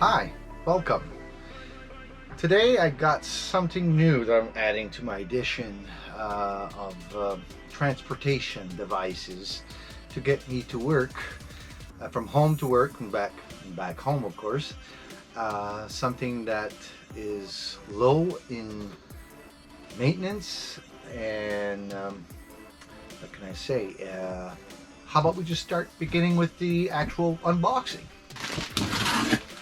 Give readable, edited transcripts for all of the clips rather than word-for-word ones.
Hi, welcome. Today I got something new that I'm adding to my edition of transportation devices to get me to work, from home to work and back home, of course. Something that is low in maintenance and what can I say? How about we just start beginning with the actual unboxing?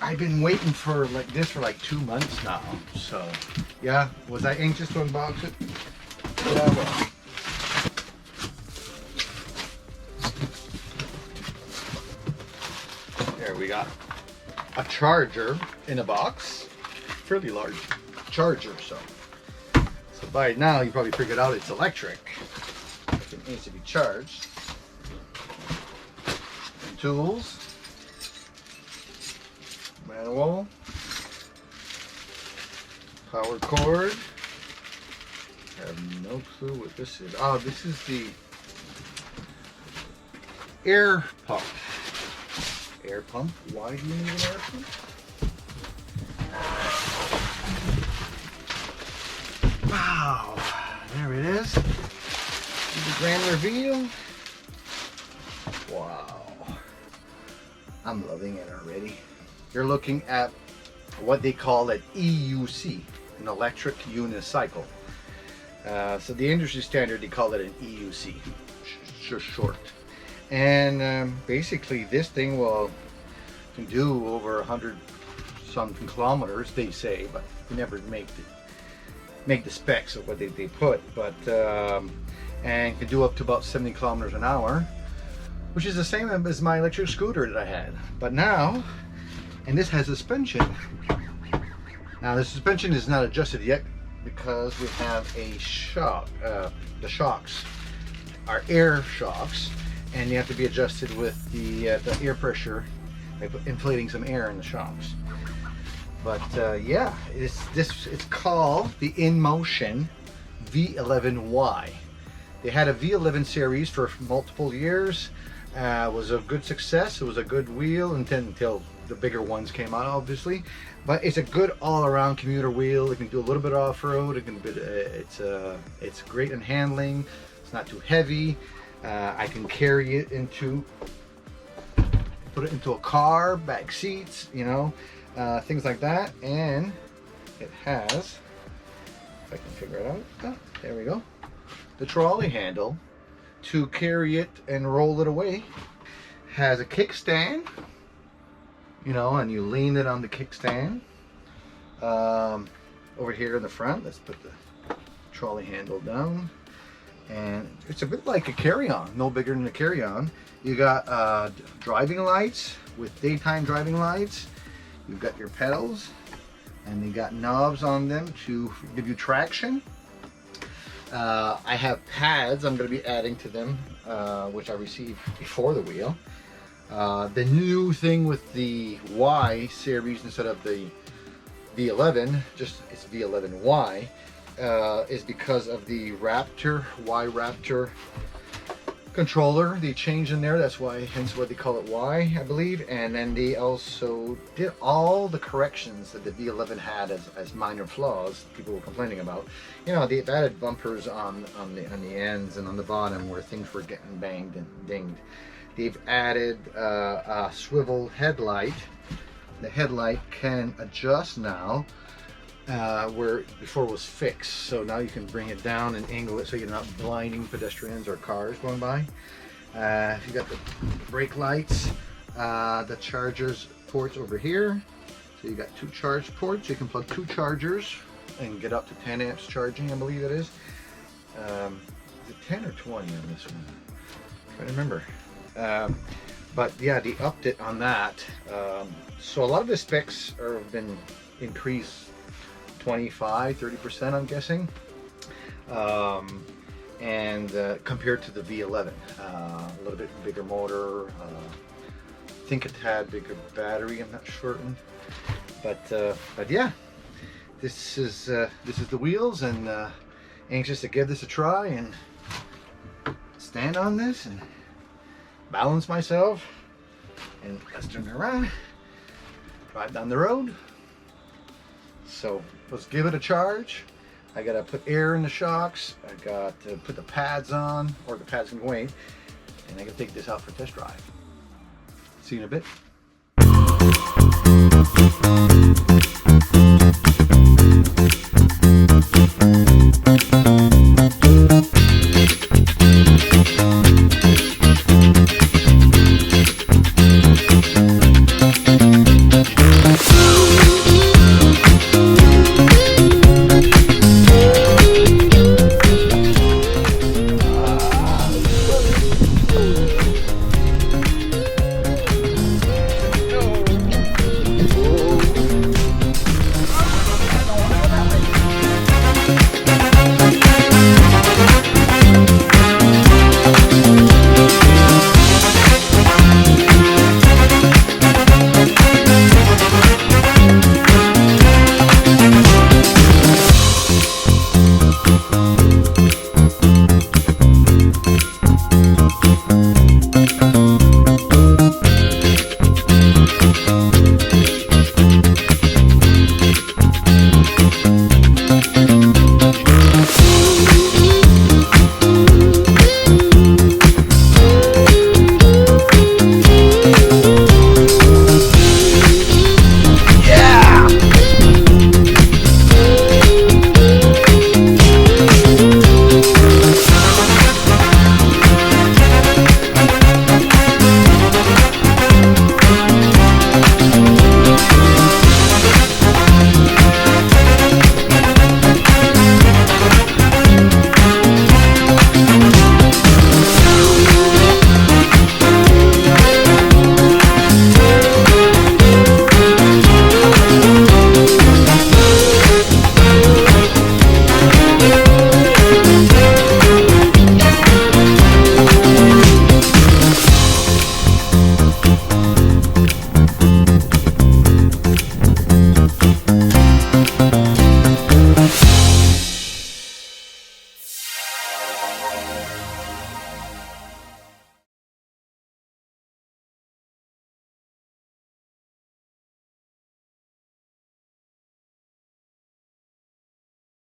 I've been waiting for this for like 2 months now, so yeah, was I anxious to unbox it? Yeah, well. There we got a charger in a box, fairly large charger, so by now you probably figured out it's electric. It needs to be charged. And tools. Manual, power cord. I have no clue what this is. Oh, this is the air pump. Air pump? Why do you need an air pump? Wow, there it is. The grand reveal. Wow, I'm loving it already. You're looking at what they call an EUC, an electric unicycle. So the industry standard, they call it an EUC, short. And basically this thing can do over 100 something kilometers, they say, but they never make the specs of what they put, but and can do up to about 70 kilometers an hour, which is the same as my electric scooter that I had. But now, and this has suspension. Now the suspension is not adjusted yet because we have a shock. The shocks are air shocks, and you have to be adjusted with the air pressure by inflating some air in the shocks. But yeah, it's called the Inmotion V11Y. They had a V11 series for multiple years. It was a good success. It was a good wheel until the bigger ones came out, obviously. But it's a good all-around commuter wheel. It can do a little bit of off-road. It's great in handling. It's not too heavy. I can carry it put it into a car, back seats, you know, things like that. And it has, if I can figure it out, there we go, the trolley handle to carry it and roll it away. Has a kickstand, you know, and you lean it on the kickstand. Over here in the front, let's put the trolley handle down, and it's a bit like a carry-on, no bigger than a carry-on. You got driving lights with daytime driving lights. You've got your pedals, and you got knobs on them to give you traction. I have pads I'm going to be adding to them, which I received before the wheel. The new thing with the Y series instead of the V11, it's V11Y, is because of the Raptor, Y Raptor controller. They changed in there, that's why, hence why they call it Y, I believe. And then they also did all the corrections that the V11 had as minor flaws people were complaining about. You know, they've added bumpers on the ends and on the bottom where things were getting banged and dinged. They've added a swivel headlight. The headlight can adjust now, where before it was fixed. So now you can bring it down and angle it so you're not blinding pedestrians or cars going by. You got the brake lights, the chargers ports over here. So you got 2 charge ports. You can plug 2 chargers and get up to 10 amps charging, I believe it is. Is it 10 or 20 on this one? I'm trying to remember. But yeah, they upped it on that. So a lot of the specs have been increased 25-30%, I'm guessing, and compared to the V11, a little bit bigger motor. I think it had bigger battery. I'm not certain, but yeah, this is the wheels, and anxious to give this a try and stand on this and balance myself. And let's turn it around. drive down the road. So let's give it a charge. I gotta put air in the shocks. I got to put the pads on, or the pads can wait, and I can take this out for test drive. See you in a bit.